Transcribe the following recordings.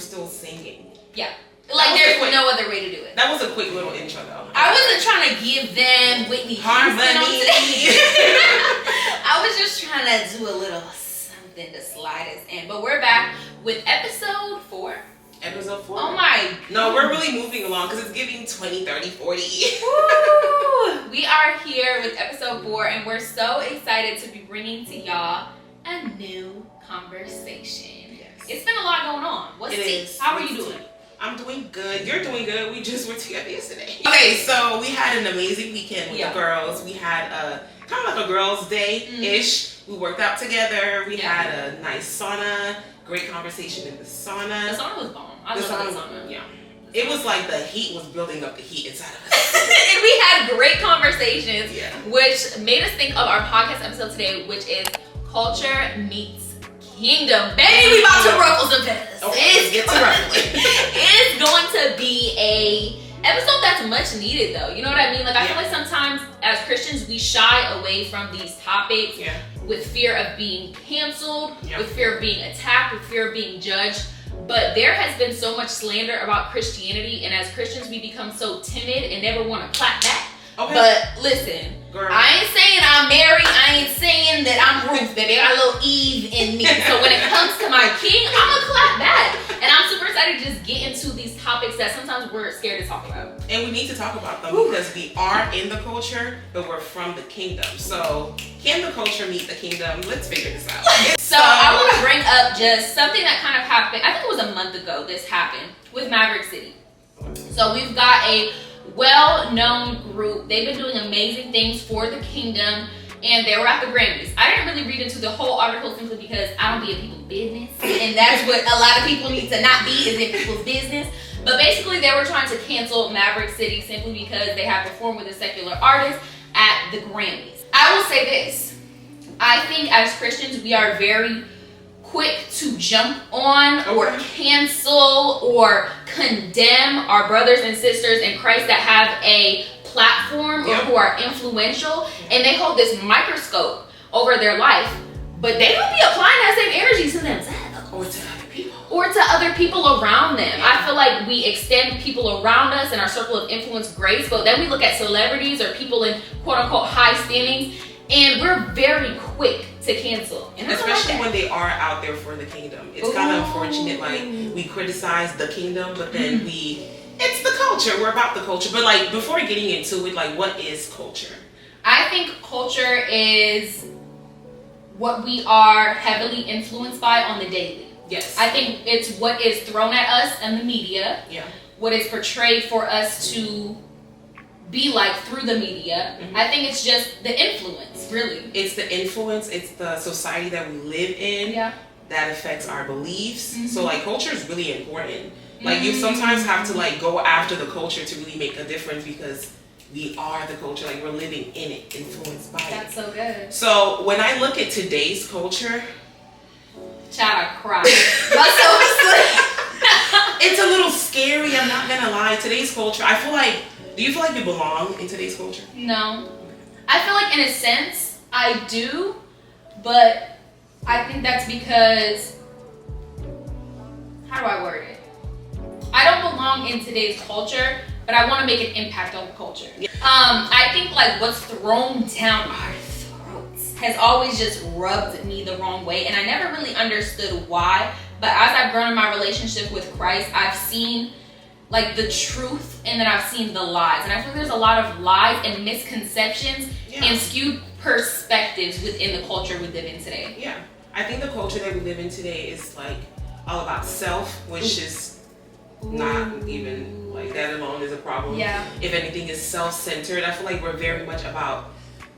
still singing. Yeah. Like, there's no other way to do it. That was a quick little intro, though. I wasn't trying to give them Whitney Harmony. I was just trying to do a little something to slide us in. But we're back with episode 4. Episode 4. Oh my. No, we're really moving along because it's giving 20, 30, 40. Woo! We are here with episode 4, and we're so excited to be bringing to y'all a new conversation. Yes. It's been a lot going on. What's tea? How are you doing? I'm doing good. You're doing good. We just were together yesterday. Okay, so we had an amazing weekend with the girls. We had kind of like a girls' day-ish. We worked out together. We had a nice sauna. Great conversation in the sauna. The sauna was bomb. I love the sauna. Yeah. It was like the heat was building up the heat inside of us. And we had great conversations, yeah, which made us think of our podcast episode today, which is Culture Meets Kingdom. Baby, we about to ruffle some feathers. Okay, let's get to ruffling. It's going to be a episode that's much needed, though. You know what I mean? Like, I feel like sometimes as Christians, we shy away from these topics with fear of being canceled, with fear of being attacked, with fear of being judged. But there has been so much slander about Christianity, and as Christians, we become so timid and never want to clap back. Okay. But listen, girl, I ain't saying I'm Mary. I ain't saying that I'm Ruth, baby. I got a little Eve in me. So when it comes to my king, I'm going to clap back. And I'm super excited to just get into these topics that sometimes we're scared to talk about. And we need to talk about them because we are in the culture, but we're from the kingdom. So can the culture meet the kingdom? Let's figure this out. So I want to bring up just something that kind of happened. I think it was a month ago this happened with Maverick City. So we've got a well-known group. They've been doing amazing things for the kingdom, and they were at the Grammys. I didn't really read into the whole article simply because I don't be in people's business, and that's what a lot of people need to not be, is in people's business. But basically, they were trying to cancel Maverick City simply because they have performed with a secular artist at the Grammys. I will say this. I think as Christians, we are very quick to jump on or cancel or condemn our brothers and sisters in Christ that have a platform or who are influential, and they hold this microscope over their life, but they don't be applying that same energy to themselves or to other people around them. I feel like we extend people around us in our circle of influence grace, but then we look at celebrities or people in quote unquote high standings, and we're very quick to cancel. And especially when they are out there for the kingdom. It's kind of unfortunate, like, we criticize the kingdom, but then it's the culture. We're about the culture. But, like, before getting into it, like, what is culture? I think culture is what we are heavily influenced by on the daily. Yes. I think it's what is thrown at us in the media. Yeah. What is portrayed for us to be like through the media. I think it's just the influence, really. It's the influence, it's the society that we live in that affects our beliefs. So like culture is really important. Like you sometimes have to like go after the culture to really make a difference because we are the culture, like we're living in it, influenced by it. That's so good. So when I look at today's culture, child, I cry. It's a little scary, I'm not gonna lie. Today's culture, I feel like, do you feel like you belong in today's culture? No. I feel like in a sense, I do, but I think that's because, how do I word it? I don't belong in today's culture, but I want to make an impact on the culture. I think like what's thrown down our throats has always just rubbed me the wrong way, and I never really understood why, but as I've grown in my relationship with Christ, I've seen like the truth, and then I've seen the lies. And I feel there's a lot of lies and misconceptions and skewed perspectives within the culture we live in today. Yeah, I think the culture that we live in today is like all about self, which is not even like that alone is a problem. Yeah. If anything is self-centered, I feel like we're very much about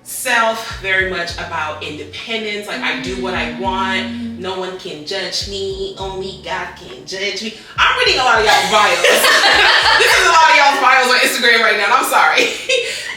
self, very much about independence. Like I do what I want. No one can judge me. Only God can judge me. I'm reading a lot of y'all's bios. This is a lot of y'all's bios on Instagram right now. I'm sorry.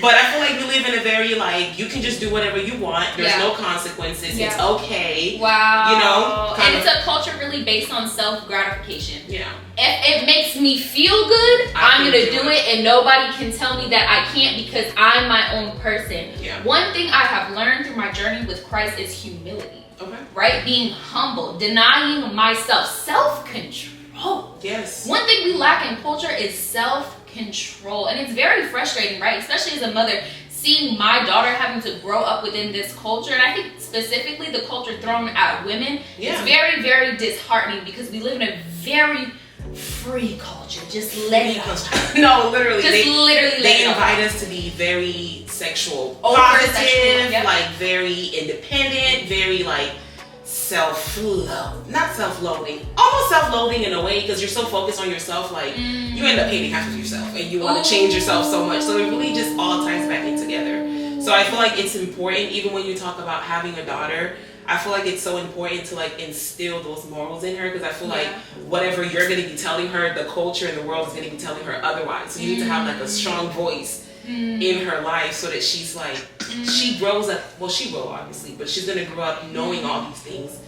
But I feel like we live in a very like, you can just do whatever you want. There's no consequences. It's okay. Wow. You know? And it's a culture really based on self-gratification. Yeah. If it makes me feel good, I'm going to do it, and nobody can tell me that I can't because I'm my own person. Yeah. One thing I have learned through my journey with Christ is humility. Okay. Right? Being humble, denying myself, self-control. Yes. One thing we lack in culture is self-control. And it's very frustrating, right? Especially as a mother, seeing my daughter having to grow up within this culture. And I think specifically the culture thrown at women is very, very disheartening because we live in a very free culture. Just let it go. No, literally. They invite us to be very sexual, positive, positive, like very independent, very like not self-loathing, almost self-loathing in a way, because you're so focused on yourself, like you end up hating half of yourself and you want to change yourself so much. So it really just all ties back in together. So I feel like it's important, even when you talk about having a daughter, I feel like it's so important to like instill those morals in her, because I feel like whatever you're going to be telling her, the culture and the world is going to be telling her otherwise. So you need to have like a strong voice in her life, so that she's like, she grows up, well, she will obviously, but she's going to grow up knowing all these things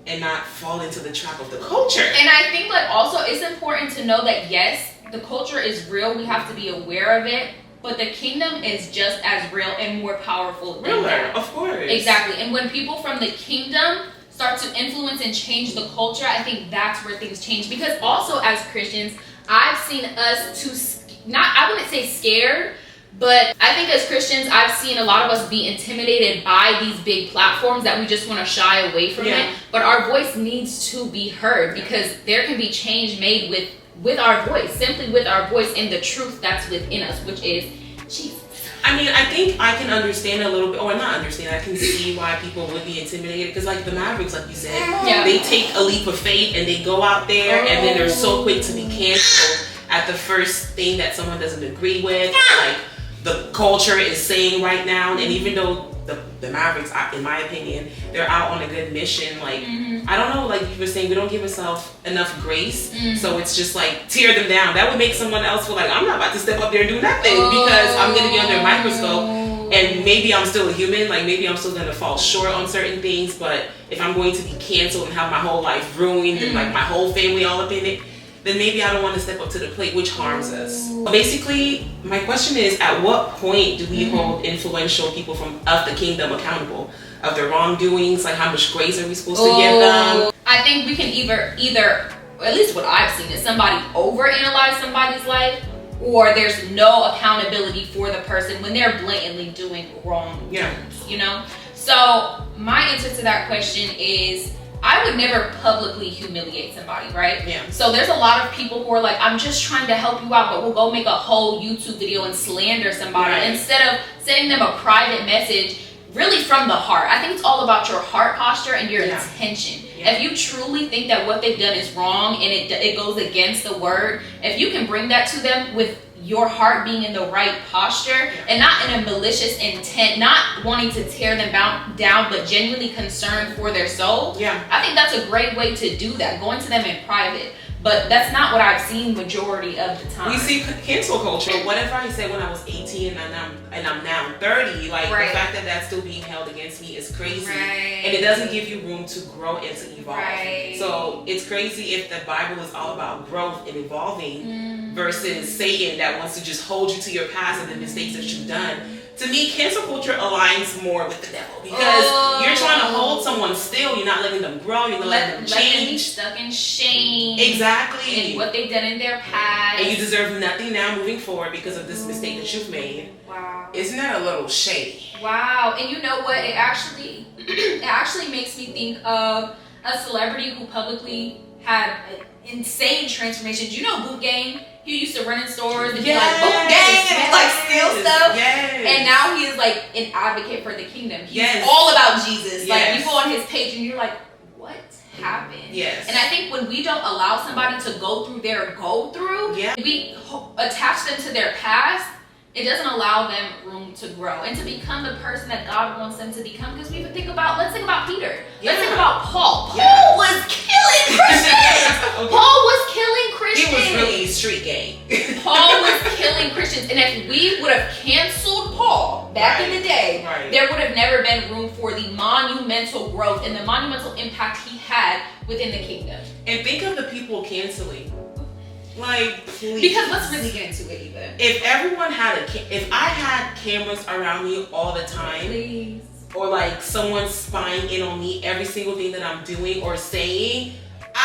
and not fall into the trap of the culture. And I think like also it's important to know that yes, the culture is real, we have to be aware of it, but the kingdom is just as real and more powerful than that. Of course. Exactly. And when people from the kingdom start to influence and change the culture, I think that's where things change. Because also as Christians, I've seen us I wouldn't say scared, but I think as Christians, I've seen a lot of us be intimidated by these big platforms that we just want to shy away from it. But our voice needs to be heard, because there can be change made with our voice, simply with our voice and the truth that's within us, which is Jesus. I mean, I think I can understand a little bit, or not understand, I can see why people would be intimidated, because like the Mavericks, like you said, they take a leap of faith and they go out there and then they're so quick to be canceled at the first thing that someone doesn't agree with, like the culture is saying right now. And even though the Mavericks, in my opinion, they're out on a good mission, like I don't know, like you were saying, we don't give ourselves enough grace, so it's just like tear them down. That would make someone else feel like I'm not about to step up there and do nothing, because I'm going to be under a microscope, and maybe I'm still a human, like maybe I'm still going to fall short on certain things, but if I'm going to be canceled and have my whole life ruined and like my whole family all up in it, then maybe I don't want to step up to the plate, which harms us. Basically, my question is, at what point do we hold influential people of the kingdom accountable of their wrongdoings? Like, how much grace are we supposed to give them? I think we can either, or at least what I've seen, is somebody overanalyze somebody's life, or there's no accountability for the person when they're blatantly doing wrong things, you know? So my answer to that question is, I would never publicly humiliate somebody, right? Yeah. So there's a lot of people who are like, I'm just trying to help you out, but we'll go make a whole YouTube video and slander somebody instead of sending them a private message really from the heart. I think it's all about your heart posture and your intention. Yeah. If you truly think that what they've done is wrong and it goes against the word, if you can bring that to them with your heart being in the right posture and not in a malicious intent, not wanting to tear them down, but genuinely concerned for their soul. I think that's a great way to do that, going to them in private. But that's not what I've seen majority of the time. We see cancel culture. Whatever I said when I was 18 and I'm now 30, like the fact that that's still being held against me is crazy. And it doesn't give you room to grow and to evolve. So it's crazy if the Bible is all about growth and evolving versus Satan that wants to just hold you to your past and the mistakes that you've done. To me, cancel culture aligns more with the devil, because you're trying to hold someone still. You're not letting them grow. You're not letting them change. Them be stuck in shame. Exactly. And what they've done in their past. And you deserve nothing now moving forward because of this mistake that you've made. Wow. Isn't that a little shady? Wow. And you know what? It actually makes me think of a celebrity who publicly had insane transformations. You know Boot Gang? He used to run in stores and be like, boom, gang, and like steal stuff. And now he is like an advocate for the kingdom. He's all about Jesus. Like, you go on his page and you're like, what happened? And I think when we don't allow somebody to go through their go-through, we attach them to their past, it doesn't allow them room to grow and to become the person that God wants them to become. Because let's think about Peter. Let's think about Paul. Paul was killing Christians. Paul was killing Christians. He was really street gang. Paul was killing Christians. And if we would have canceled Paul back in the day, there would have never been room for the monumental growth and the monumental impact he had within the kingdom. And think of the people canceling. Like, please. Because let's really get into it, even. If everyone had if I had cameras around me all the time, or like someone spying in on me every single thing that I'm doing or saying,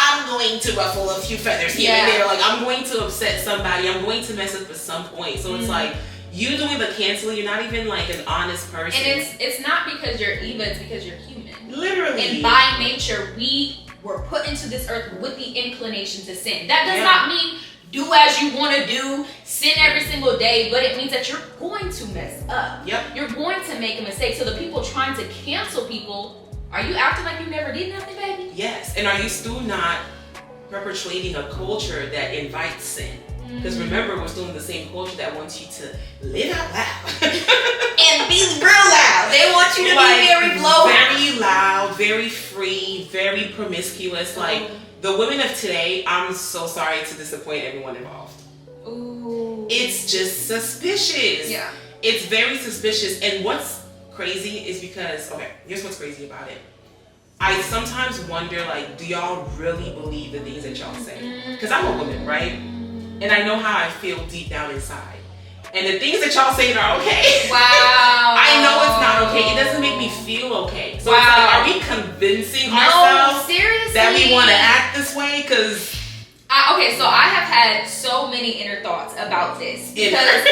I'm going to ruffle a few feathers here and there. Like, I'm going to upset somebody. I'm going to mess up at some point. So it's like, you doing the canceling, you're not even like an honest person. And it's not because you're evil, it's because you're human. Literally. And by nature, we were put into this earth with the inclination to sin. That does not mean do as you want to do, sin every single day, but it means that you're going to mess up. Yep. You're going to make a mistake. So the people trying to cancel people, are you acting like you never did nothing, baby? Yes. And are you still not perpetuating a culture that invites sin? Because remember, we're still in the same culture that wants you to live out loud. And be real loud. They want you to be very low. Very loud, very free, very promiscuous. Like, the women of today, I'm so sorry to disappoint everyone involved. Ooh. It's just suspicious. Yeah. It's very suspicious. And what's crazy is because, okay, here's what's crazy about it. I sometimes wonder, like, do y'all really believe the things that y'all say? Because I'm a woman, right? And I know how I feel deep down inside. And the things that y'all saying are okay. Wow. I know it's not okay. It doesn't make me feel okay. So it's like, are we convincing ourselves seriously? that we want to act this way? Because okay, so I have had so many inner thoughts about this. Because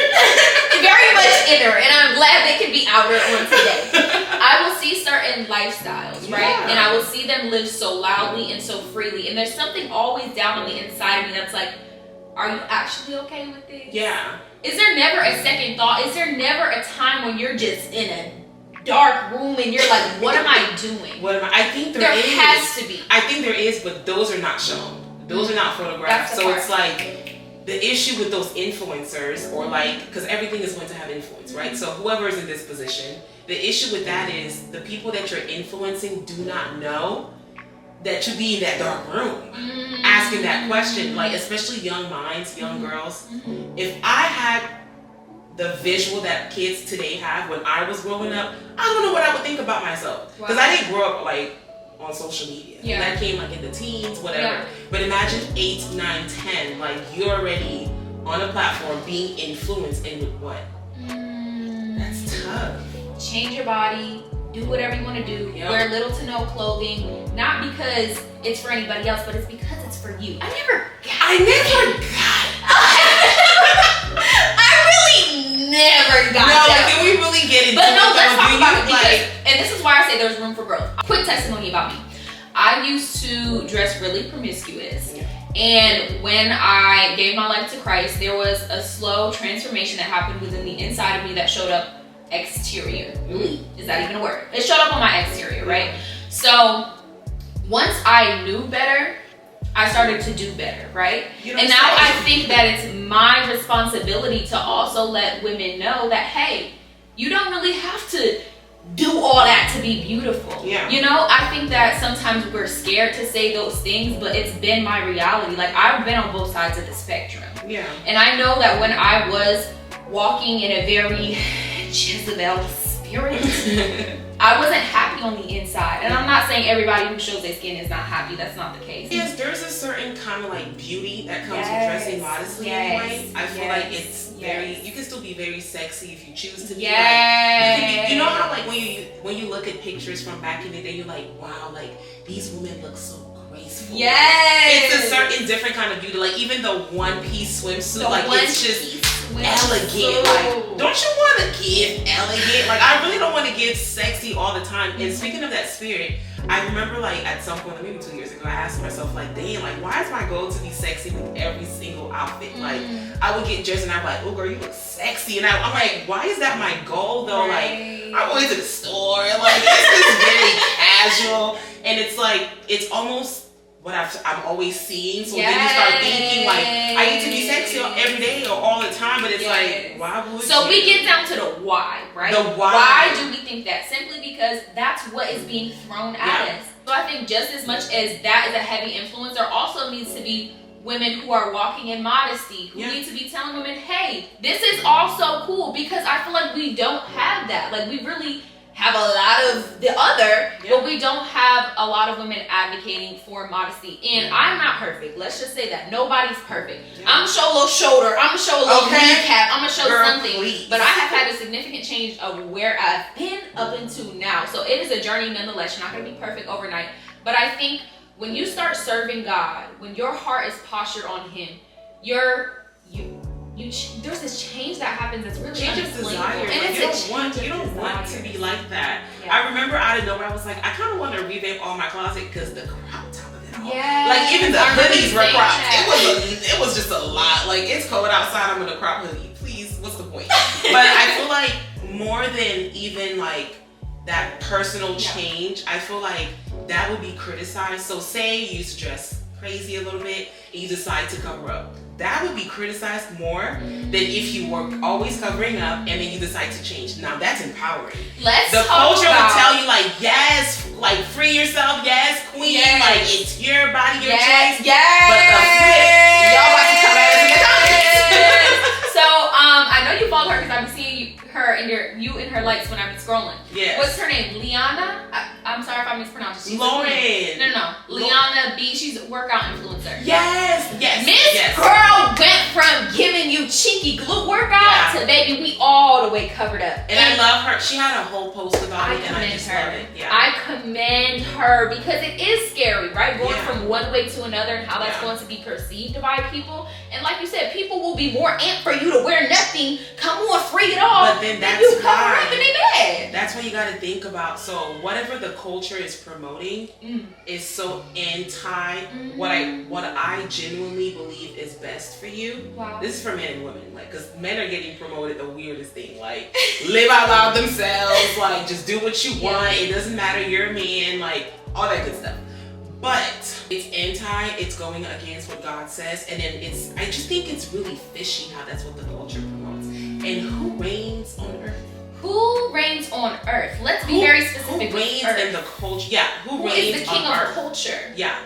very much inner, and I'm glad they can be outer on today. I will see certain lifestyles, right? And I will see them live so loudly and so freely. And there's something always down on the inside of me that's like, are you actually okay with this? Yeah. Is there never a second thought? Is there never a time when you're just in a dark room and you're like, what am I doing? What am I? I think there is. has to be. I think there is, but those are not shown. Those are not photographed. So it's like the issue with those influencers, or like, because everything is going to have influence, right? So whoever is in this position, the issue with that is the people that you're influencing do not know that you be in that dark room asking that question, like, especially young minds, young girls. If I had the visual that kids today have when I was growing up, I don't know what I would think about myself, because I didn't grow up like on social media. That came like in the teens, whatever. But imagine 8, 9, 10, like, you're already on a platform being influenced, and with what? That's tough. Change your body, do whatever you want to do, wear little to no clothing, not because it's for anybody else, but it's because it's for you. I never got it. I really never got that. Can we really get into But no, it? let's talk about it, because, and this is why I say there's room for growth. Quick testimony about me. I used to dress really promiscuous. And when I gave my life to Christ, there was a slow transformation that happened within the inside of me that showed up exteriorly. Is that even a word? It showed up on my exterior, right? So once I knew better, I started to do better, right? And now I think that it's my responsibility to also let women know that, hey, you don't really have to do all that to be beautiful. You know, I think that sometimes we're scared to say those things, but it's been my reality. Like, I've been on both sides of the spectrum. And I know that when I was walking in a very Jezebel spirit, I wasn't happy on the inside. And I'm not saying everybody who shows their skin is not happy. That's not the case. Yes, there's a certain kind of like beauty that comes with dressing modestly anyway. I feel like it's very, you can still be very sexy if you choose to be. Like, you know how like when you look at pictures from back in the day, you're like, wow, like these women look so graceful. It's a certain different kind of beauty. Like even the one-piece swimsuit, like it's just elegant. Like, don't you want to give elegant? Like, I really don't want to give sexy all the time. And speaking of that spirit, I remember like at some point, maybe 2 years ago, I asked myself like, damn, like why is my goal to be sexy with every single outfit? Like, I would get dressed and I'm like, oh girl, you look sexy. And I'm like, why is that my goal though? Like, I'm going to the store, like it's just very casual. And it's like, it's almost what I'm always seeing. So then you start thinking like, I need to be sexy every day or all the time, but it's like, why would you? So we get down to the why, right? The why. Why do we think that? Simply because that's what is being thrown at us. So I think just as much as that is a heavy influence, there also needs to be women who are walking in modesty, who need to be telling women, hey, this is also cool, because I feel like we don't have that. Like, we really have a lot of the other, but we don't have a lot of women advocating for modesty. And I'm not perfect. Let's just say that. Nobody's perfect. I'm gonna show a little shoulder. I'm gonna show a little kneecap. I'm gonna show something. Please. But I have had a significant change of where I've been up into now. So it is a journey nonetheless. You're not gonna be perfect overnight. But I think when you start serving God, when your heart is postured on Him, there's this change that happens that's really change of desire. And like, you don't want to be like that. Yeah. I remember out of nowhere I was like, I kind of want to revamp all my closet because the crop top of it all. Yeah. Like even the hoodies were cropped. It was just a lot. Like it's cold outside. I'm in a crop hoodie. Please, what's the point? But I feel like more than even like that personal change, I feel like that would be criticized. So say you used to dress crazy a little bit and you decide to cover up. That would be criticized more than if you were always covering up and then you decide to change. Now that's empowering. The culture would tell you like, yes, like free yourself, yes, queen, yes. Like it's your body, your choice. Yes. But the flip, y'all about to come at us in the comments. So I know you follow her because I've been seeing her in her likes when I've been scrolling. Yes. What's her name? Liana? I'm sorry if I mispronounced it. Lauren. No. Liana B. She's a workout influencer. Yes. Miss Girl went from giving you cheeky glute workout to baby, we all the way covered up. And I love her. She had a whole post about it, and I just love it. Yeah. I commend her because it is scary, right? Going from one way to another and how that's going to be perceived by people. And like you said, people will be more amped for you to wear nothing. Come on, free it all. But then that's you cover up in their bed. That's what you got to think about. So whatever the culture is promoting is so anti what I genuinely believe is best for you. Wow. This is for men and women, like, because men are getting promoted the weirdest thing, like live out loud themselves, like just do what you want. It doesn't matter, you're a man, like all that good stuff. But it's it's going against what God says, and then I just think it's really fishy how that's what the culture promotes. And who reigns on earth? Who reigns on earth? Let's be very specific. Who reigns in the culture? Yeah, who reigns is the king on of earth? the culture? Yeah.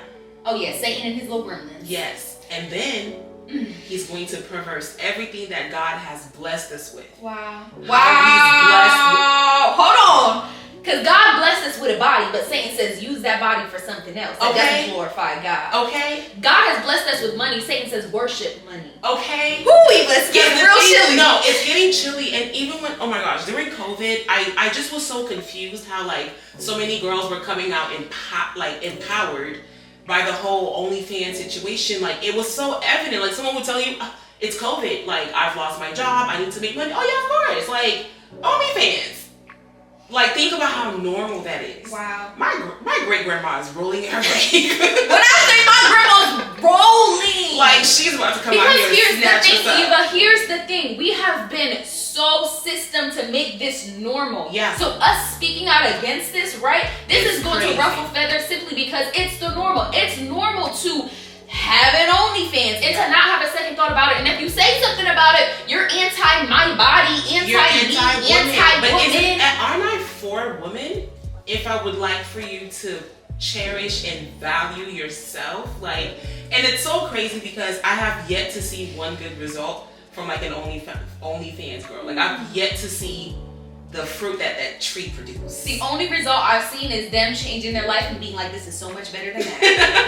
Oh yeah, Satan and his little gremlins. Yes, and then he's going to perverse everything that God has blessed us with. Wow. He's blessed with. Hold on. Because God blessed us with a body, but Satan says use that body for something else. That doesn't glorify God. Okay. God has blessed us with money. Satan says worship money. Okay. Let's get real chilly. No, it's getting chilly. And even when, oh my gosh, during COVID, I just was so confused how like so many girls were coming out empowered by the whole OnlyFans situation. Like it was so evident. Like someone would tell you, it's COVID. Like I've lost my job. I need to make money. Oh yeah, of course. Like OnlyFans. Like, think about how normal that is. Wow. My great grandma is rolling her grave. When I say my grandma's rolling, like she's about to come out here and snatch us up. Eva, here's the thing. We have been so system to make this normal. Yeah. So us speaking out against this, right? This is going to ruffle feathers simply because it's the normal. It's normal to have an OnlyFans and to not have a second thought about it. And if you say something about it, you're anti my body, anti-women. But aren't I for women? If I would like for you to cherish and value yourself, like, and it's so crazy because I have yet to see one good result from like an OnlyFans girl. Like I've yet to see the fruit that tree produced. The only result I've seen is them changing their life and being like, this is so much better than that.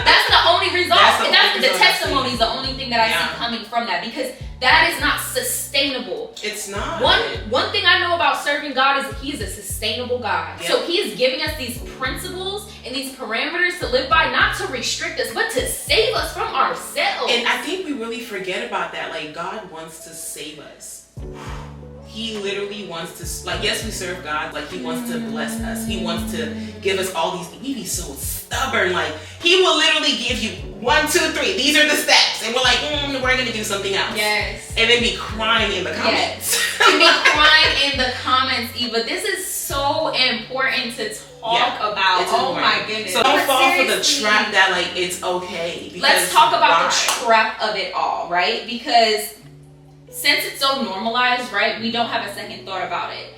That's the only result. That's the testimony is the only thing that I see coming from that, because that is not sustainable. It's not. One thing I know about serving God is that He's a sustainable God. Yep. So He is giving us these principles and these parameters to live by, not to restrict us, but to save us from ourselves. And I think we really forget about that. Like God wants to save us. He literally wants to, like, yes, we serve God. Like, He wants to bless us. He wants to give us all these. We be so stubborn. Like, He will literally give you 1, 2, 3. These are the steps, and we're like, we're gonna do something else. Yes. And then be crying in the comments. Yes. And be crying in the comments, Eva. This is so important to talk about. Oh my goodness. So don't fall for the trap that like it's okay. Let's talk about the trap of it all, right? Because since it's so normalized, right, we don't have a second thought about it.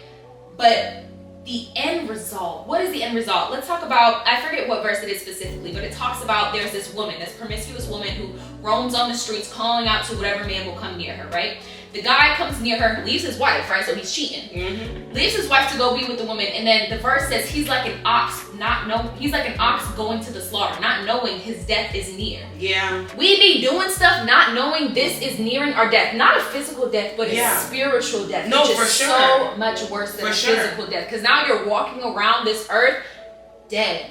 But the end result, what is the end result? Let's talk about, I forget what verse it is specifically, but it talks about there's this woman, this promiscuous woman who roams on the streets calling out to whatever man will come near her, right? The guy comes near her, leaves his wife, right? So he's cheating. Mm-hmm. Leaves his wife to go be with the woman, and then the verse says he's like an ox, he's like an ox going to the slaughter, not knowing his death is near. Yeah. We be doing stuff not knowing this is nearing our death. Not a physical death, but a spiritual death. No, which for is sure. So much worse than a physical death. Because now you're walking around this earth dead.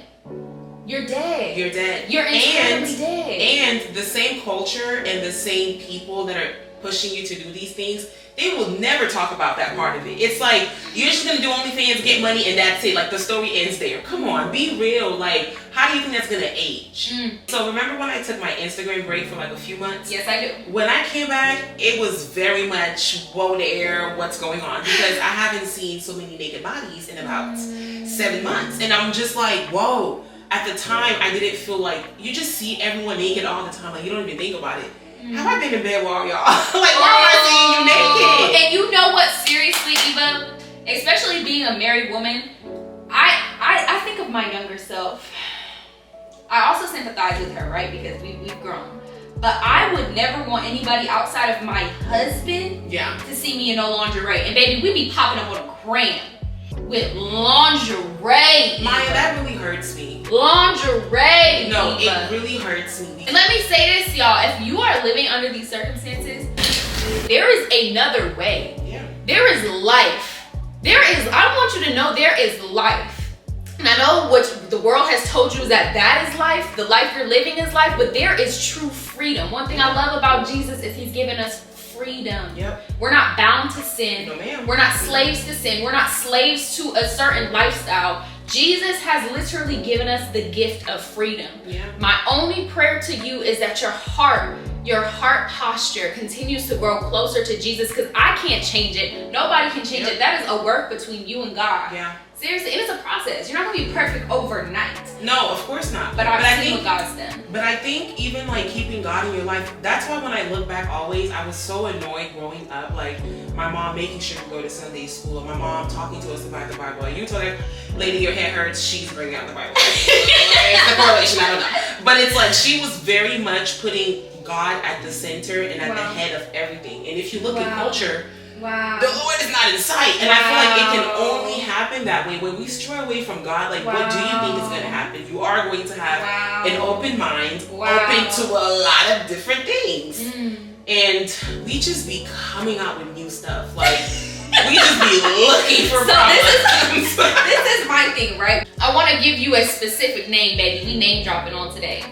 you're dead. You're dead. You're entirely dead. And the same culture and the same people that are pushing you to do these things, they will never talk about that part of it. It's like, you're just gonna do OnlyFans, get money, and that's it. Like, the story ends there. Come on, be real. Like, how do you think that's gonna age? So remember when I took my Instagram break for like a few months? Yes, I do. When I came back, it was very much, whoa there, what's going on? Because I haven't seen so many naked bodies in about 7 months. And I'm just like, whoa. At the time, I didn't feel like, you just see everyone naked all the time. Like, you don't even think about it. Have I been in bed with all y'all? Like, why am I seeing you naked? And you know what? Seriously, Eva, especially being a married woman, I think of my younger self. I also sympathize with her, right? Because we've grown. But I would never want anybody outside of my husband to see me in no lingerie. And baby, we be popping up on a gram with lingerie. Maya, that really hurts me. Lingerie. No, Eva. it really hurts me. And let me say this, y'all. If you are living under these circumstances, there is another way. Yeah. There is life. I want you to know there is life. And I know what the world has told you is that is life. The life you're living is life, but there is true freedom. One thing I love about Jesus is he's given us freedom. Yep. We're not bound to sin. No, ma'am. We're not slaves to sin. We're not slaves to a certain lifestyle. Jesus has literally given us the gift of freedom. Yeah. My only prayer to you is that your heart posture continues to grow closer to Jesus, because I can't change it. Nobody can change it. That is a work between you and God. Yeah. Seriously, and it's a process. You're not gonna be perfect overnight. No, of course not. But I've seen what God's done. But I think even like keeping God in your life, that's why when I look back always, I was so annoyed growing up. Like my mom making sure to go to Sunday school, my mom talking to us about the Bible. Like, you told her, lady, your head hurts, she's bringing out the Bible. It's the correlation, I don't know. But it's like she was very much putting God at the center and at the head of everything. And if you look at culture, the Lord is not in sight. And I feel like it can only happen that way. When we stray away from God, like what do you think is going to happen? You are going to have an open mind, open to a lot of different things. And we just be coming out with new stuff. Like, we just be looking for problems. This is my thing, right? I want to give you a specific name, baby. We name dropping on today.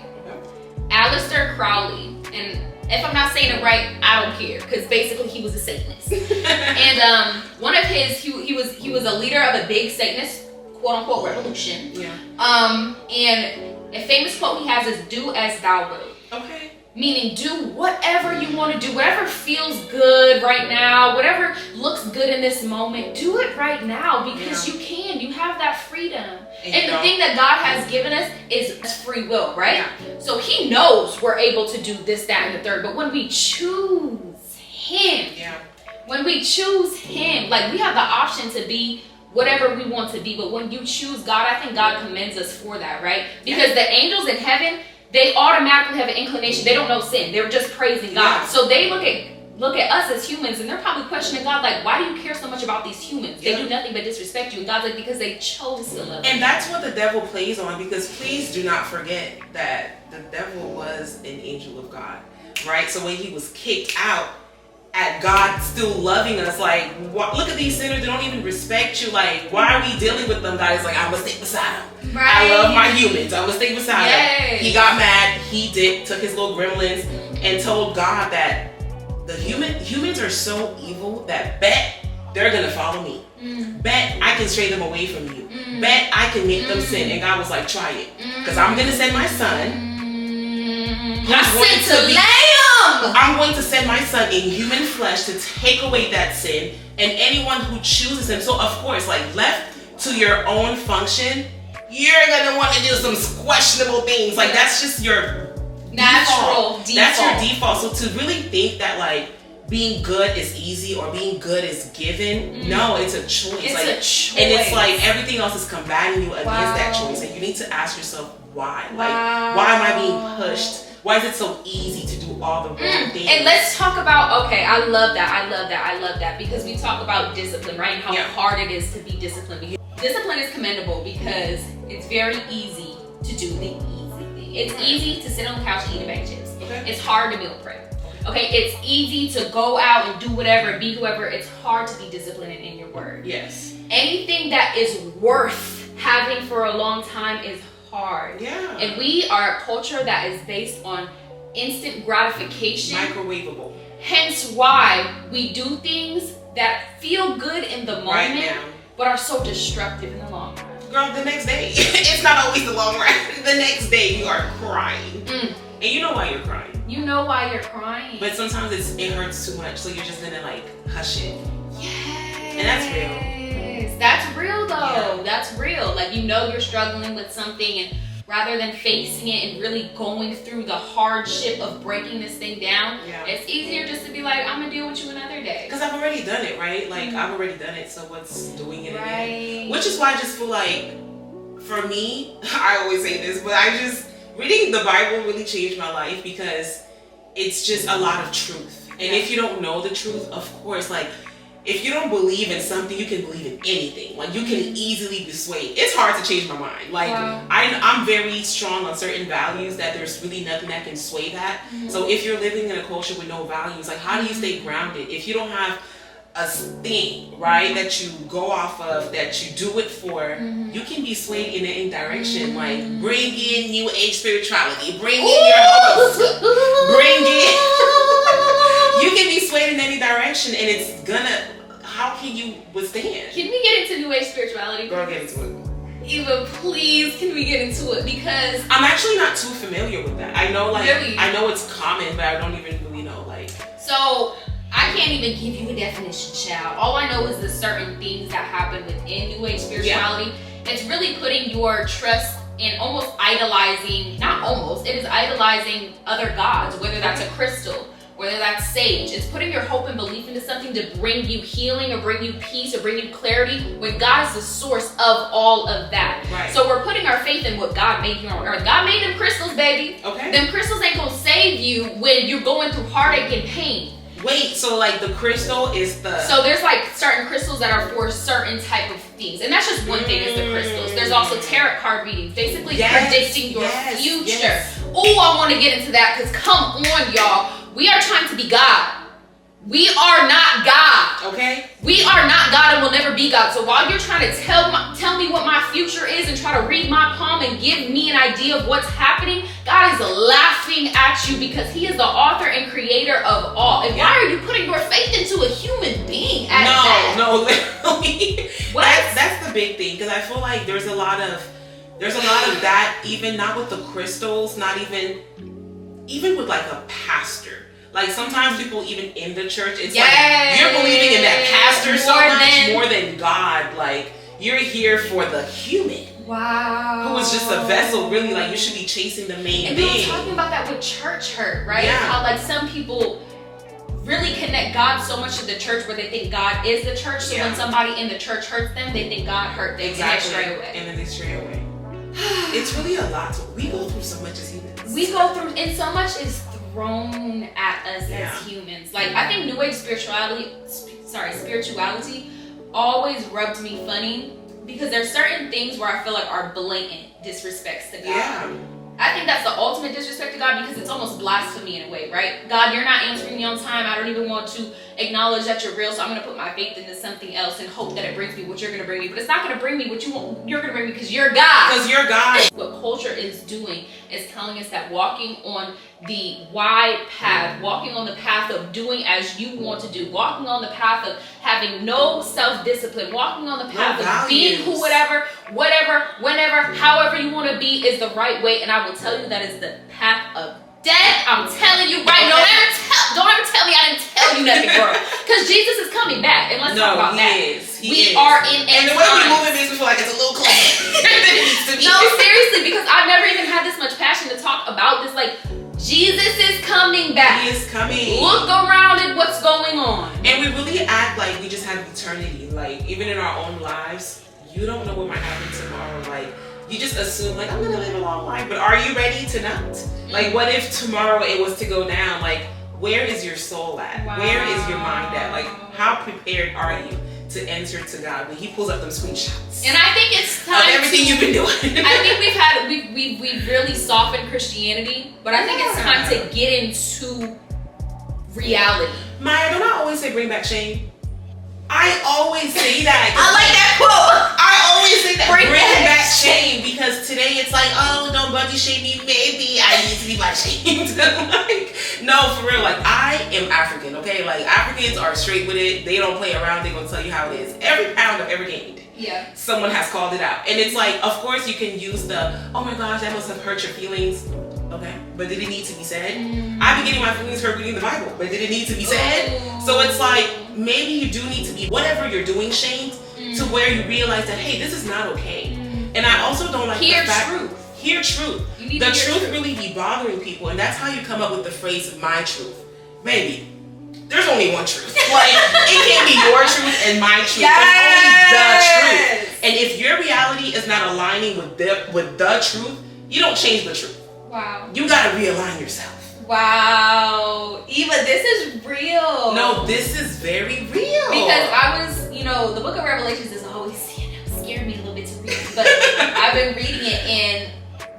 Aleister Crowley. And if I'm not saying it right, I don't care, because basically he was a Satanist. And one of his, he was a leader of a big Satanist quote unquote revolution. Yeah. And a famous quote he has is "Do as thou wilt." Okay. Meaning, do whatever you want to do, whatever feels good right now, whatever looks good in this moment, do it right now, because you can. You have that freedom. And the thing that God has given us is free will, right? Yeah. So he knows we're able to do this, that, and the third. But when we choose him, when we choose him, like we have the option to be whatever we want to be. But when you choose God, I think God commends us for that, right? Because the angels in heaven, they automatically have an inclination. They don't know sin. They're just praising God. Yeah. So they look at us as humans, and they're probably questioning God, like, why do you care so much about these humans? They do nothing but disrespect you. And God's like, because they chose to love you. And that's what the devil plays on, because please do not forget that the devil was an angel of God, right? So when he was kicked out, at God still loving us, like, look at these sinners that don't even respect you. Like, why are we dealing with them? God is like, I'm gonna stick beside them. Right. I love my humans. I'm gonna stick beside them. He got mad. He took his little gremlins and told God that the humans are so evil that bet they're gonna follow me. Bet I can stray them away from you. Bet I can make them sin. And God was like, try it, because I'm gonna send my son. I'm going to send my son in human flesh to take away that sin, and anyone who chooses him. So of course, like, left to your own function, you're gonna want to do some questionable things. Like, that's just your natural default. That's your default. So to really think that like being good is easy or being good is given, no, it's a choice. It's like, a choice. And it's like everything else is combating you against that choice, and you need to ask yourself why. Like, why am I being pushed? Why is it so easy to do all the wrong things? And let's talk about, okay, I love that, because we talk about discipline, right? And how hard it is to be disciplined. Discipline is commendable because it's very easy to do the easy thing. It's easy to sit on the couch and eat a bag of chips. It's hard to meal prep. Okay, it's easy to go out and do whatever, be whoever. It's hard to be disciplined in your word. Yes. Anything that is worth having for a long time is hard. Yeah. And we are a culture that is based on instant gratification. Microwavable. Hence why we do things that feel good in the moment, Right now. but are so destructive in the long run. Girl, the next day. It's not always the long run. The next day you are crying. And you know why you're crying. You know why you're crying. But sometimes it hurts too much, so you're just gonna like hush it. Yes. And that's real. That's real though. Yeah. That's real. Like, you know you're struggling with something, and rather than facing it and really going through the hardship of breaking this thing down, it's easier just to be like, I'm gonna deal with you another day. Because I've already done it, right? Like, I've already done it, so what's doing it Right. again? Which is why I just feel like, for me, I always say this, but reading the Bible really changed my life because it's just a lot of truth. And if you don't know the truth, of course, like, if you don't believe in something, you can believe in anything. Like, you can easily be swayed. It's hard to change my mind. Like, I'm very strong on certain values that there's really nothing that can sway that. So if you're living in a culture with no values, like, how do you stay grounded? If you don't have a thing, right, that you go off of, that you do it for, you can be swayed in any direction. Like, bring in New Age spirituality, bring in your horoscope, bring in... You can be swayed in any direction, and it's gonna... How can you withstand? Can we get into New Age spirituality? Girl, get into it. Eva, please, can we get into it? Because I'm actually not too familiar with that. I know, like, really? I know it's common, but I don't even really know, like... So, I can't even give you a definition, child. All I know is the certain things that happen within New Age spirituality. It's really putting your trust in almost idolizing, not almost, it is idolizing other gods, whether that's a crystal, whether that's sage. It's putting your hope and belief into something to bring you healing or bring you peace or bring you clarity when God is the source of all of that. Right. So we're putting our faith in what God made here on earth. God made them crystals, baby. Okay. Them crystals ain't gonna save you when you're going through heartache and pain. Wait, so like the crystal is the... So there's like certain crystals that are for certain type of things. And that's just one thing is the crystals. There's also tarot card readings, basically predicting your future. Yes. Oh, I want to get into that because come on, y'all. We are trying to be God. We are not God. Okay. We are not God and will never be God. So while you're trying to tell me what my future is and try to read my palm and give me an idea of what's happening, God is laughing at you because He is the author and creator of all. And why are you putting your faith into a human being at that? No, literally. What? That's the big thing, because I feel like there's a lot of that, even not with the crystals, not even with like a pastor. Like sometimes people even in the church, it's like you're believing in that pastor so much more than God. Like you're here for the human. Wow. Who is just a vessel, really. Like you should be chasing the main and thing. we were talking about that with church hurt, right? Yeah. How like some people really connect God so much to the church where they think God is the church. So when somebody in the church hurts them, they think God hurt them. Exactly. And they stray away. And then they stray away. It's really a lot. We go through so much as humans. We go through, and so much is thrown at us as humans. Like I think New Age spirituality always rubbed me funny because there's certain things where I feel like are blatant disrespects to God. Yeah. I think that's the ultimate disrespect to God because it's almost blasphemy in a way, right? God, you're not answering me on time. I don't even want to acknowledge that you're real, so I'm going to put my faith into something else and hope that it brings me what you're going to bring me. But it's not going to bring me what you want. You're going to bring me because you're God. Because you're God. What culture is doing is telling us that walking on the wide path, walking on the path of doing as you want to do, walking on the path of having no self-discipline, walking on the path of being who, whatever, whenever, however you want to be is the right way. And I will tell you that is the path of death. I'm telling you right now. Don't ever tell me I didn't tell you nothing, girl. Because Jesus is coming back. And let's talk about that. We are in end times. And the way we move it makes me feel like it's a little closer than it needs to be. No, seriously, because I've never even had this much passion to talk about this. Like, Jesus is coming back. He is coming. Look around at what's going on. And we really act like we just have eternity. Like, even in our own lives, you don't know what might happen tomorrow. Like, you just assume, like, I'm going to live a long life. But are you ready to not? Like, what if tomorrow it was to go down? Like, where is your soul at? Wow. Where is your mind at? Like, how prepared are you to enter to God when He pulls up them screenshots? And I think it's time of everything you've been doing. I think we've really softened Christianity, but I think it's time to get into reality. Maya, don't I always say bring back shame? I always say that. I like that quote. I always say that. Bring back shame, because today it's like, oh, don't body shame me. Maybe I need to be body shamed. Like, no, for real. Like, I am African, okay? Like, Africans are straight with it. They don't play around. They're gonna tell you how it is. Every pound I've ever gained, someone has called it out, and it's like, of course, you can use the, oh my gosh, that must have hurt your feelings. Okay, but did it need to be said? I've been getting my feelings hurt reading the Bible, but did it need to be said? So it's like, maybe you do need to be, whatever you're doing, shamed, to where you realize that, hey, this is not okay. And I also don't like hear the fact, truth. Hear truth. The truth really be bothering people, and that's how you come up with the phrase, my truth. Maybe. There's only one truth. Like, it can't be your truth and my truth. It's only the truth. And if your reality is not aligning with the truth, you don't change the truth. Wow. You gotta realign yourself. Wow. Eva, this is real. No, this is very real. Because I was, the book of Revelations is always, scaring me a little bit to read. But I've been reading it, and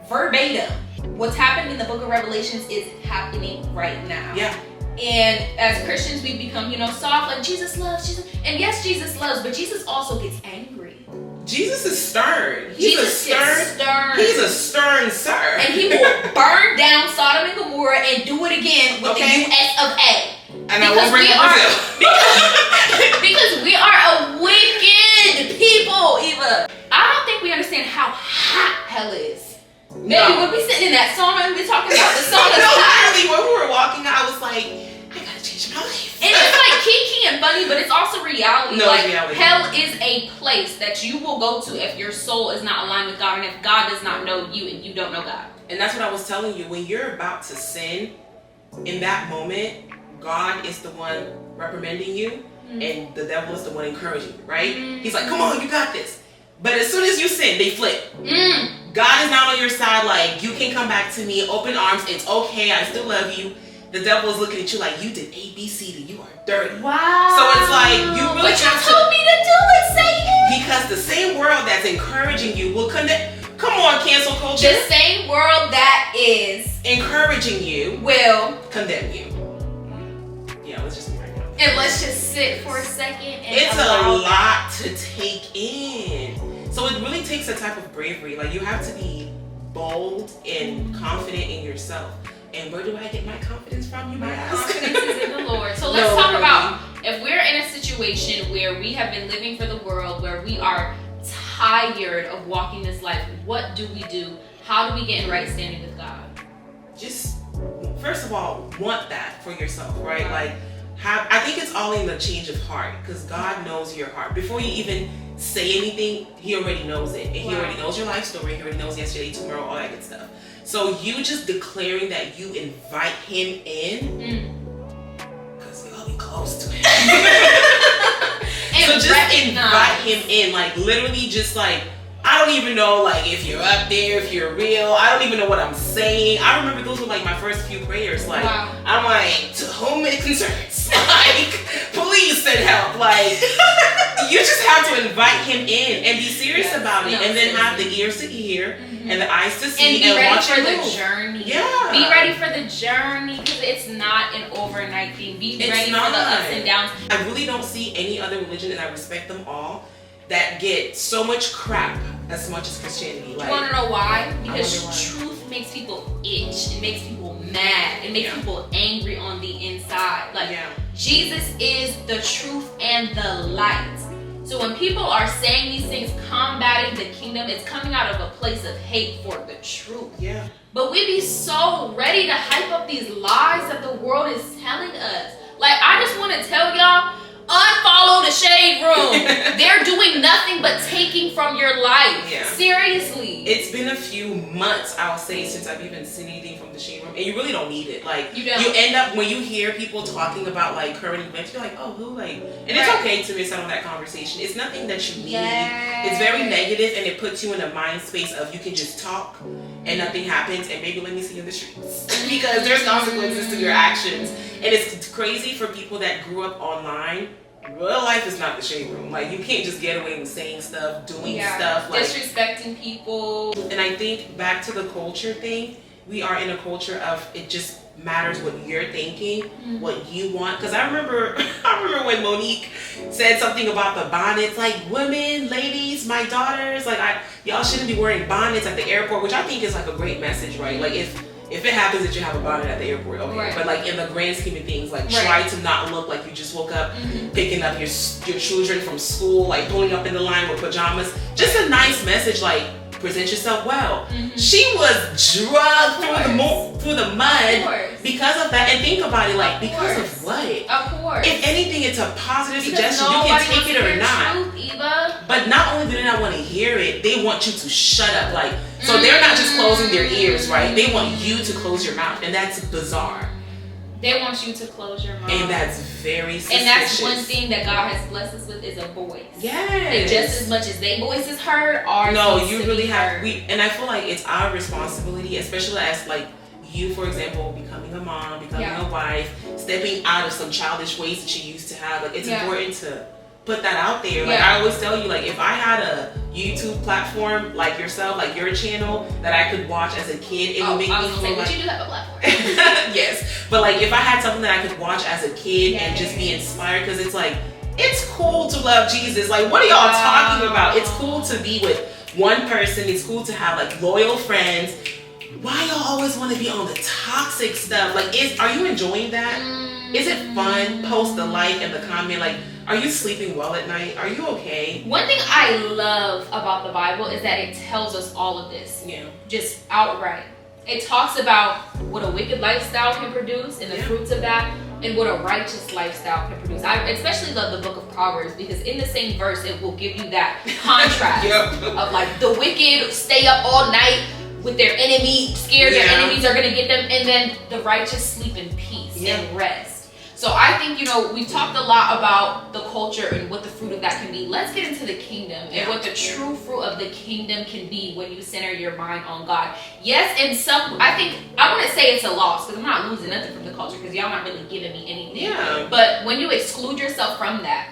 verbatim, what's happening in the book of Revelations is happening right now. Yeah. And as Christians, we become, soft, like Jesus loves, Jesus. And yes, Jesus loves, but Jesus also gets angry. Jesus is stern. He's stern. He's a stern sir. And he will burn down Sodom and Gomorrah and do it again with the US of A. And I won't bring up because we are a wicked people, Eva. I don't think we understand how hot hell is. Maybe when we sitting in that sauna and we're talking about the sauna. No, literally, when we were walking, I was like, I gotta change my life. And it's like kiki and funny, but it's also reality. No, like, reality. Hell is a place that you will go to if your soul is not aligned with God, and if God does not know you and you don't know God. And that's what I was telling you. When you're about to sin, in that moment, God is the one reprimanding you, and the devil is the one encouraging you, right? He's like, come on, you got this. But as soon as you sin, they flip. God is not on your side, like, you can come back to me, open arms, it's okay, I still love you. The devil is looking at you like, you did A, B, C, D, you are dirty. Wow. So it's like, you really but you told me to do it, Satan. Because the same world that's encouraging you will connect. Come on, cancel culture. The same world that is encouraging you will condemn you. Yeah, let's just right now. And let's just sit for a second. And it's a lot to take in. So it really takes a type of bravery. Like, you have to be bold and confident in yourself. And where do I get my confidence from, you might ask? Confidence is in the Lord. So let's talk about, if we're in a situation where we have been living for the world, where we are tired of walking this life, what do we do? How do we get in right standing with God? Just, first of all, want that for yourself, right? Like, I think it's all in the change of heart, because God knows your heart. Before you even say anything, He already knows it. And He already knows your life story. He already knows yesterday, tomorrow, all that good stuff. So you just declaring that you invite Him in, because we'll be close to Him. So just invite Him in, like, literally just like, I don't even know, like, if you're up there, if you're real. I don't even know what I'm saying. I remember those were like my first few prayers. Like, I'm like, to whom it concerns. Like, please send help. Like, you just have to invite Him in and be serious about it. And then have the ears to hear and the eyes to see and watch for it the journey. Yeah. Be ready for the journey, because it's not an overnight thing. Be ready for the ups and downs. I really don't see any other religion, and I respect them all, that get so much crap as much as Christianity. Like, you want to know why? Because truth makes people itch. It makes people mad. It makes people angry on the inside. Like, Jesus is the truth and the light. So when people are saying these things, combating the kingdom, it's coming out of a place of hate for the truth. Yeah. But we be so ready to hype up these lies that the world is telling us. Like, I just want to tell y'all, unfollow the shade room. They're doing nothing but taking from your life. Yeah. Seriously. It's been a few months, I'll say, since I've even seen anything from the shade room. And you really don't need it. Like, you end up, when you hear people talking about, like, current events, you're like, oh, who, like, and it's okay to miss out on that conversation. It's nothing that you need. Yes. It's very negative, and it puts you in a mind space of you can just talk and nothing happens, and maybe let me see you in the streets. Because there's consequences to your actions. And it's crazy for people that grew up online. Real life is not the shade room. Like, you can't just get away with saying stuff, doing stuff. Like, disrespecting people. And I think back to the culture thing, we are in a culture of it just matters what you're thinking, what you want. Because I remember when Monique said something about the bonnets, like women, ladies, my daughters, like y'all shouldn't be wearing bonnets at the airport, which I think is like a great message, right? Like if it happens that you have a bonnet at the airport, okay, right. But like in the grand scheme of things, like try to not look like you just woke up, picking up your children from school, like pulling up in the line with pajamas. Just a nice message, like present yourself well. She was drugged through the mud because of that. And think about it, like because of what? Of course. If anything, it's a positive suggestion. You can take it or not. Truth, Eva. But not only do they not want to hear it, they want you to shut up. Like so, they're not just closing their ears, right? They want you to close your mouth, and that's bizarre. They want you to close your mouth. And that's very suspicious. And that's one thing that God has blessed us with is a voice. Yes. And just as much as their voice is heard, ours you really have. And I feel like it's our responsibility, especially as like you, for example, becoming a mom, becoming a wife, stepping out of some childish ways that you used to have. Like it's important to put that out there. Like I always tell you, like if I had a YouTube platform like yourself, like your channel that I could watch as a kid, it would make me feel like. But you do have a platform. Yes, but like if I had something that I could watch as a kid and just be inspired, because it's like it's cool to love Jesus. Like what are y'all talking about? It's cool to be with one person. It's cool to have like loyal friends. Why y'all always want to be on the toxic stuff? Like, are you enjoying that? Is it fun? Post the like and the comment. Like, are you sleeping well at night? Are you okay? One thing I love about the Bible is that it tells us all of this. Yeah. Just outright. It talks about what a wicked lifestyle can produce and the fruits of that, and what a righteous lifestyle can produce. I especially love the book of Proverbs because in the same verse, it will give you that contrast of like the wicked stay up all night with their enemy, scared their enemies are going to get them, and then the righteous sleep in peace and rest. So I think, we've talked a lot about the culture and what the fruit of that can be. Let's get into the kingdom and what the true fruit of the kingdom can be when you center your mind on God. Yes, and I wouldn't say it's a loss because I'm not losing nothing from the culture because y'all not really giving me anything. Yeah. But when you exclude yourself from that,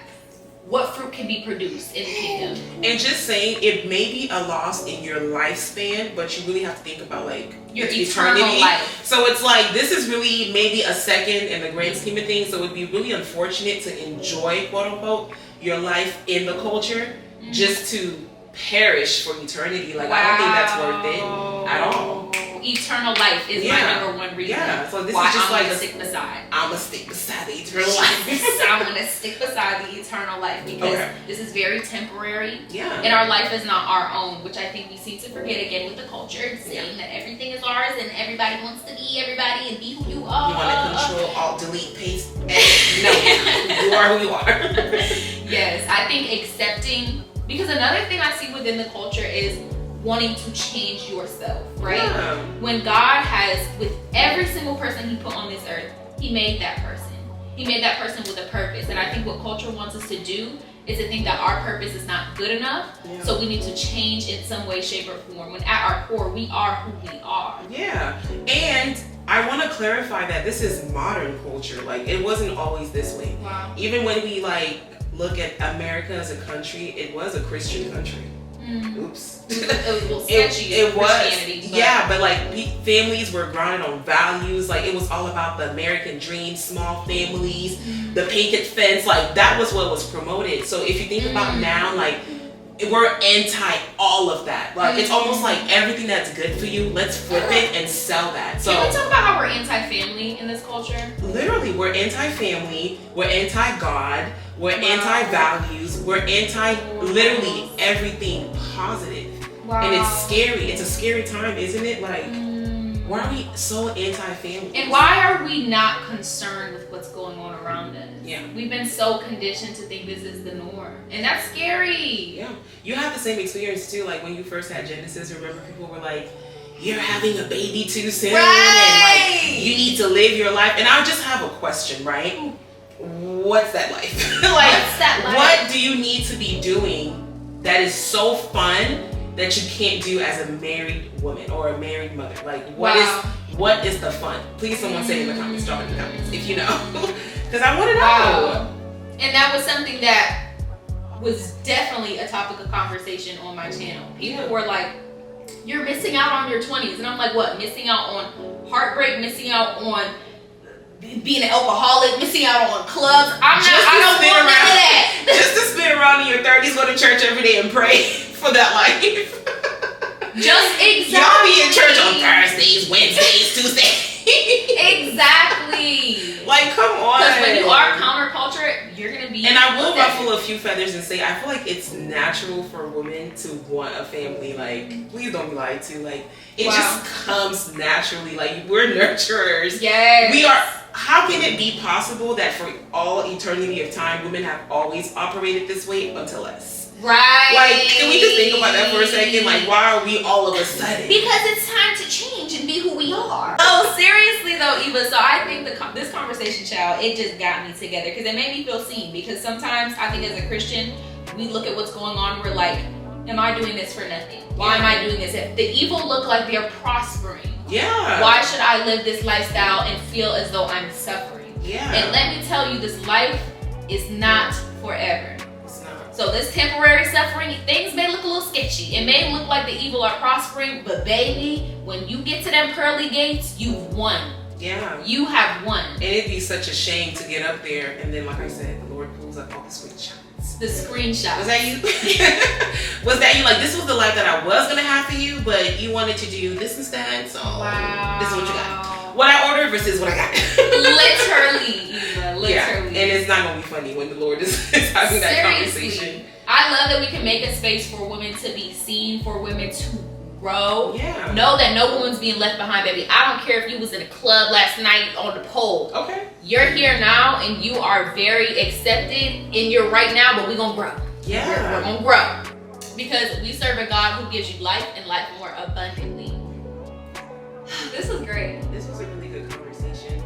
what fruit can be produced in the kingdom? And just saying, it may be a loss in your lifespan, but you really have to think about like your eternal life. So it's like this is really maybe a second in the grand scheme of things. So it'd be really unfortunate to enjoy, quote unquote, your life in the culture just to perish for eternity. Like I don't think that's worth it at all. Eternal life is my number one reason. Yeah, so this why is just I'm gonna stick beside. I'm gonna stick beside the eternal life. I'm gonna stick beside the eternal life because this is very temporary. Yeah. And our life is not our own, which I think we seem to forget again with the culture, saying that everything is ours and everybody wants to be everybody and be who you are. You want to control, alt, delete, paste. No, you are who you are. Yes, I think accepting, because another thing I see within the culture is wanting to change yourself, right? Yeah. When God has, with every single person he put on this earth, he made that person. He made that person with a purpose. And I think what culture wants us to do is to think that our purpose is not good enough. Yeah. So we need to change in some way, shape, or form. When at our core, we are who we are. Yeah. And I want to clarify that this is modern culture. Like, it wasn't always this way. Wow. Even when we, look at America as a country, it was a Christian country. Oops. It was a little sketchy. It was. Yeah, but families were grounded on values. Like it was all about the American dream, small families, the picket fence. Like that was what was promoted. So if you think about now, we're anti all of that. Like it's almost like everything that's good for you, let's flip it and sell that. So can we talk about how we're anti-family in this culture? Literally, we're anti-family, we're anti-God, we're anti-values, we're anti-literally everything positive. Wow. And it's scary. It's a scary time, isn't it? Why are we so anti-family? And why are we not concerned with what's going on around us? Yeah. We've been so conditioned to think this is the norm. And that's scary. Yeah. You have the same experience too. Like when you first had Genesis, remember people were like, you're having a baby too soon. Right. And you need to live your life. And I just have a question, right? What's that life? What's that life? What do you need to be doing that is so fun that you can't do as a married woman or a married mother? Like what is the fun? Please someone say in the comments, drop in the comments if you know. Because I want to know. Wow. And that was something that was definitely a topic of conversation on my channel. People were like, you're missing out on your 20s. And I'm like, what? Missing out on heartbreak, missing out on being an alcoholic, missing out on clubs. I don't want none of that. Just to spin around in your 30s, go to church every day and pray for that life. Just exactly. Y'all be in church on Thursdays, Wednesdays, Tuesdays. Exactly. Like, come on. Because when you are counterculture, you're going to be... And I will ruffle a few feathers and say, I feel like it's natural for women to want a family. Like, please don't be lied to. Like, it just comes naturally. Like, we're nurturers. Yes. We are... How can it be possible that for all eternity of time, women have always operated this way until us? Right. Like, can we just think about that for a second? Like, why are we all of a sudden? Because it's time to change and be who we are. Oh, seriously though, Eva. So I think this conversation, child, it just got me together because it made me feel seen. Because sometimes I think as a Christian, we look at what's going on, we're like, am I doing this for nothing? Why am I doing this? If the evil look like they're prospering, why should I live this lifestyle and feel as though I'm suffering? And let me tell you, this life is not forever. So this temporary suffering, things may look a little sketchy. It may look like the evil are prospering, but baby, when you get to them pearly gates, you've won. Yeah. You have won. And it'd be such a shame to get up there and then, like I said, the Lord pulls up all the screenshots. The screenshots. Was that you? Was that you? Like, this was the life that I was going to have for you, but you wanted to do this instead, so this is what you got. What I ordered versus what I got. Literally, Eva. Literally. Yeah, and it's not going to be funny when the Lord is having that conversation. I love that we can make a space for women to be seen, for women to grow. Yeah. Know that no woman's being left behind, baby. I don't care if you was in a club last night on the pole. Okay. You're here now and you are very accepted in your right now, but we're going to grow. Yeah. We're going to grow. Because we serve a God who gives you life and life more abundantly. This was great. This was a really good conversation.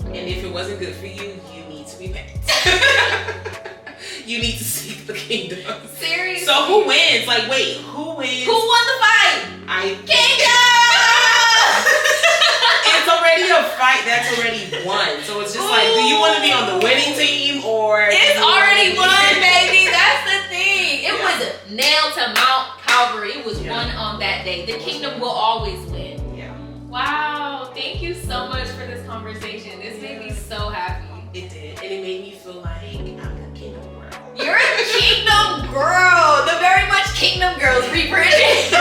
And if it wasn't good for you, you need to repent. You need to seek the kingdom. Seriously. So who wins? Like, wait, who wins? Who won the fight? Kingdom! It's already a fight that's already won. So it's just like, do you want to be on the winning team or... It's already won, baby. That's the thing. It was nailed to Mount Calvary. It was won on that day. The kingdom will always win. Wow, thank you so much for this conversation. This made me so happy. It did, and it made me feel like I'm a kingdom girl. You're a kingdom girl. The Very Much Kingdom Girls rebranding.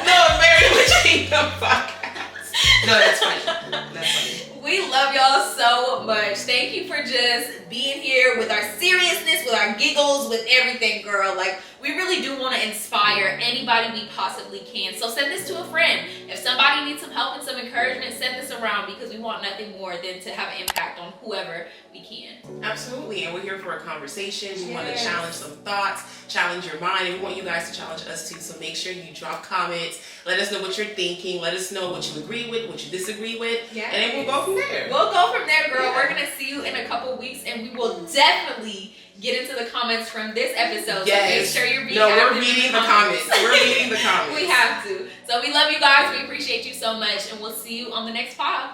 No, Very Much Kingdom podcast. No, that's funny. That's funny. We love y'all so much. Thank you for just being here with our seriousness, with our giggles, with everything, girl. Like, we really do want to inspire anybody we possibly can. So send this to a friend. If somebody needs some help and some encouragement, send this around because we want nothing more than to have an impact on whoever we can. Absolutely. And we're here for a conversation. We want to challenge some thoughts, challenge your mind, and we want you guys to challenge us too. So make sure you drop comments. Let us know what you're thinking. Let us know what you agree with, what you disagree with. And then we'll go from there. We'll go from there, girl. We're going to see you in a couple weeks, and we will definitely get into the comments from this episode. So make sure you're being active. We're reading the comments. We're reading the comments. We have to. So we love you guys. We appreciate you so much, and we'll see you on the next pod.